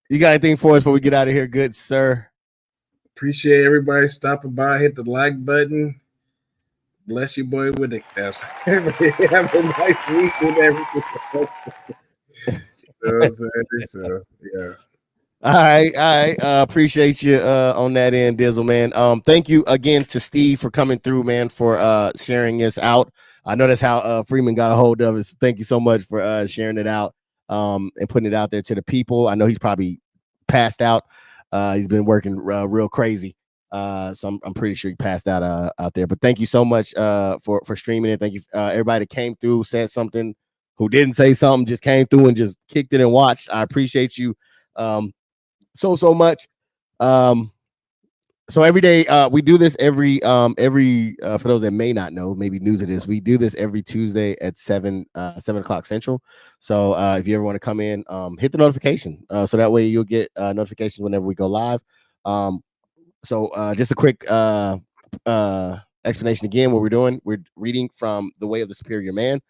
You got anything for us before we get out of here, good sir? Appreciate everybody stopping by. Hit the like button. Bless you, boy, with it. Have a nice weekend, everything else. So, yeah. All right. Appreciate you on that end, Dizzle, man. Thank you again to Steve for coming through, man, for sharing this out. I know that's how Freeman got a hold of us. Thank you so much for sharing it out and putting it out there to the people. I know he's probably passed out. He's been working real crazy. So I'm pretty sure he passed out out there. But thank you so much for streaming it. Thank you everybody that came through, said something, who didn't say something, just came through and just kicked it and watched. I appreciate you so much. So every day we do this every for those that may not know, maybe new to this, we do this every Tuesday at 7 o'clock Central. So if you ever want to come in, hit the notification so that way you'll get notifications whenever we go live. So just a quick explanation again. What we're doing, we're reading from The Way of the Superior Man.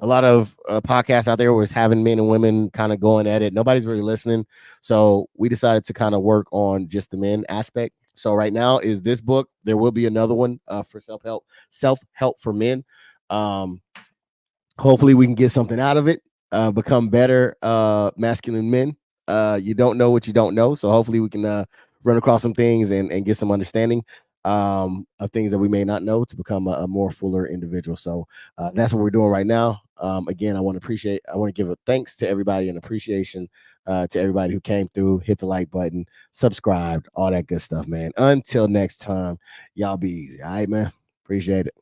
A lot of podcasts out there was having men and women kind of going at it. Nobody's really listening. So we decided to kind of work on just the men aspect. So right now is this book. There will be another one for self-help for men. Hopefully we can get something out of it, become better masculine men. You don't know what you don't know. So hopefully we can run across some things and get some understanding of things that we may not know to become a more fuller individual. So that's what we're doing right now. Again, I want to give a thanks to everybody and appreciation to everybody who came through, hit the like button, subscribed, all that good stuff, man. Until next time, y'all be easy. All right, man. Appreciate it.